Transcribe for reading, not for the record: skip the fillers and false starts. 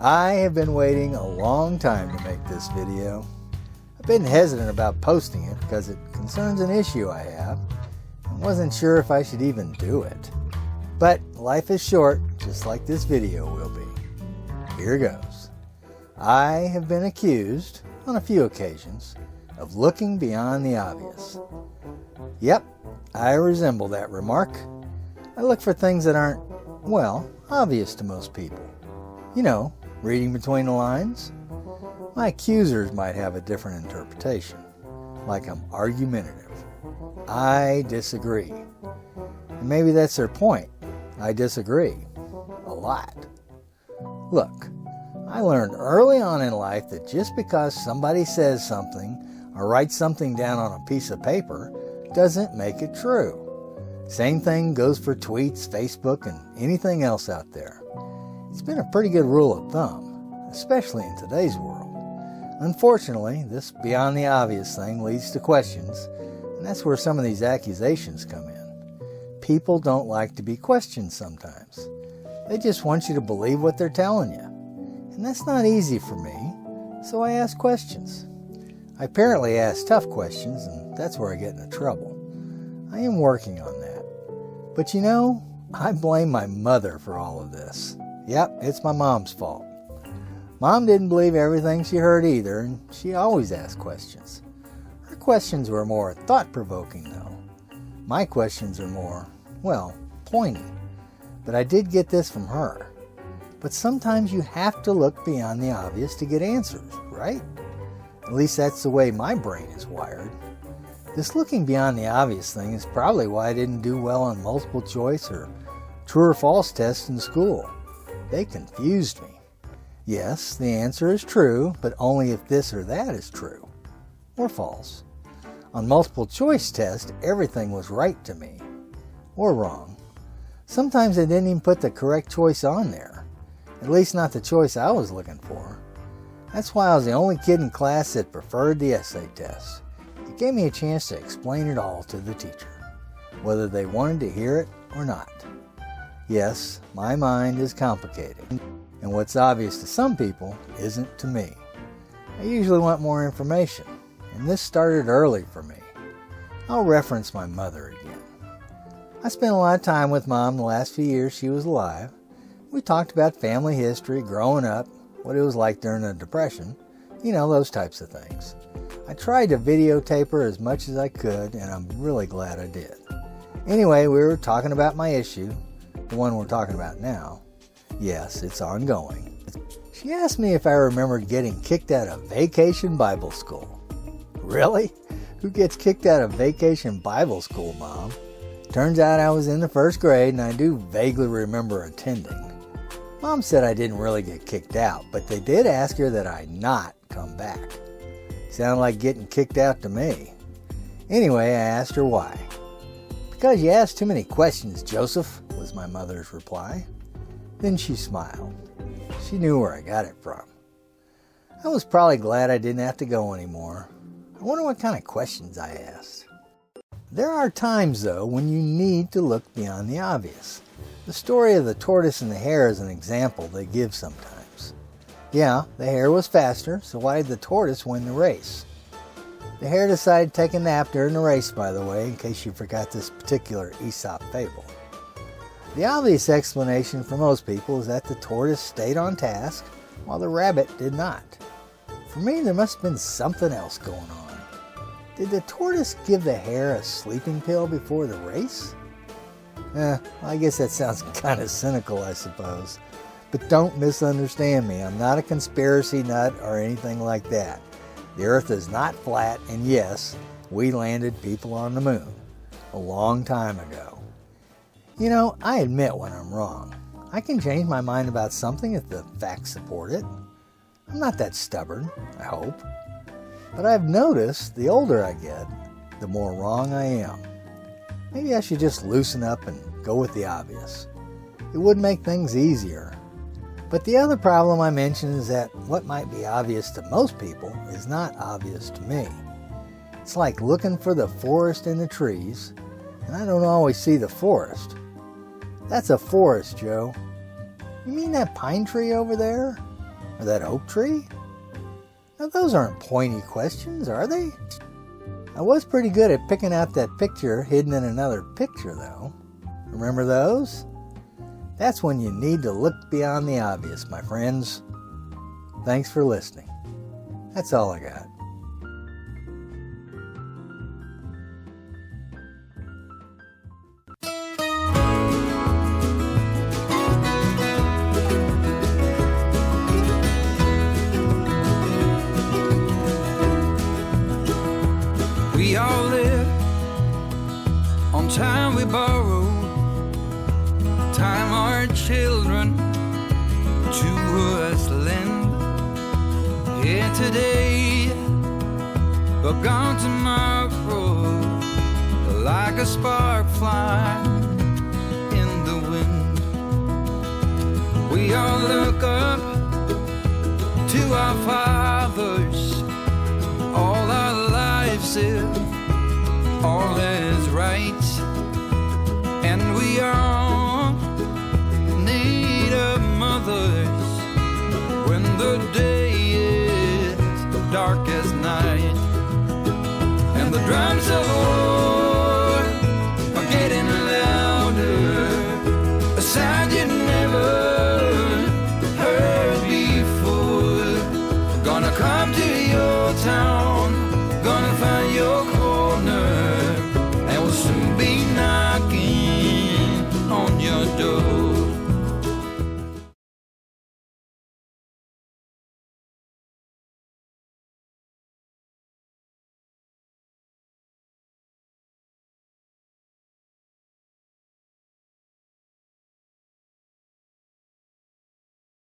I have been waiting a long time to make this video. I've been hesitant about posting it because it concerns an issue I have and wasn't sure if I should even do it. But life is short, just like this video will be. Here goes. I have been accused, on a few occasions, of looking beyond the obvious. Yep, I resemble that remark. I look for things that aren't, well, obvious to most people. You know, reading between the lines. My accusers might have a different interpretation, like I'm argumentative. I disagree. And maybe that's their point. I disagree. A lot. Look, I learned early on in life that just because somebody says something or writes something down on a piece of paper doesn't make it true. Same thing goes for tweets, Facebook, and anything else out there. It's been a pretty good rule of thumb, especially in today's world. Unfortunately, this beyond the obvious thing leads to questions, and that's where some of these accusations come in. People don't like to be questioned sometimes. They just want you to believe what they're telling you. And that's not easy for me, so I ask questions. I apparently ask tough questions, and that's where I get into trouble. I am working on that. But you know, I blame my mother for all of this. Yep, it's my mom's fault. Mom didn't believe everything she heard either, and she always asked questions. Her questions were more thought-provoking, though. My questions are more, well, pointy. But I did get this from her. But sometimes you have to look beyond the obvious to get answers, right? At least that's the way my brain is wired. This looking beyond the obvious thing is probably why I didn't do well on multiple choice or true or false tests in school. They confused me. Yes, the answer is true, but only if this or that is true, or false. On multiple choice test, everything was right to me, or wrong. Sometimes they didn't even put the correct choice on there, at least not the choice I was looking for. That's why I was the only kid in class that preferred the essay test. It gave me a chance to explain it all to the teacher, whether they wanted to hear it or not. Yes, my mind is complicated, and what's obvious to some people isn't to me. I usually want more information, and this started early for me. I'll reference my mother again. I spent a lot of time with Mom the last few years she was alive. We talked about family history, growing up, what it was like during the Depression, you know, those types of things. I tried to videotape her as much as I could, and I'm really glad I did. Anyway, we were talking about my issue, the one we're talking about now. Yes, it's ongoing. She asked me if I remembered getting kicked out of Vacation Bible School. Really? Who gets kicked out of Vacation Bible School, Mom? Turns out I was in the first grade, and I do vaguely remember attending. Mom said I didn't really get kicked out, but they did ask her that I not come back. Sounded like getting kicked out to me. Anyway, I asked her why. "Because you asked too many questions, Joseph," was my mother's reply. Then she smiled. She knew where I got it from. I was probably glad I didn't have to go anymore. I wonder what kind of questions I asked. There are times, though, when you need to look beyond the obvious. The story of the tortoise and the hare is an example they give sometimes. Yeah, the hare was faster, so why did the tortoise win the race? The hare decided to take a nap during the race, by the way, in case you forgot this particular Aesop fable. The obvious explanation for most people is that the tortoise stayed on task, while the rabbit did not. For me, there must have been something else going on. Did the tortoise give the hare a sleeping pill before the race? I guess that sounds kind of cynical, I suppose. But don't misunderstand me. I'm not a conspiracy nut or anything like that. The earth is not flat, and yes, we landed people on the moon a long time ago. You know, I admit when I'm wrong. I can change my mind about something if the facts support it. I'm not that stubborn, I hope. But I've noticed the older I get, the more wrong I am. Maybe I should just loosen up and go with the obvious. It would make things easier. But the other problem I mentioned is that what might be obvious to most people is not obvious to me. It's like looking for the forest in the trees, and I don't always see the forest. That's a forest, Joe. You mean that pine tree over there? Or that oak tree? Now those aren't pointy questions, are they? I was pretty good at picking out that picture hidden in another picture, though. Remember those? That's when you need to look beyond the obvious, my friends. Thanks for listening. That's all I got. We all live on time we borrow, time our children to us lend. Here today, but gone tomorrow, like a spark flying in the wind. We all look up to our fathers, all our lives if all is right, and we all need our mothers when the day is dark as night, and the drums of war are getting louder, a sound you never heard before. Gonna come to your town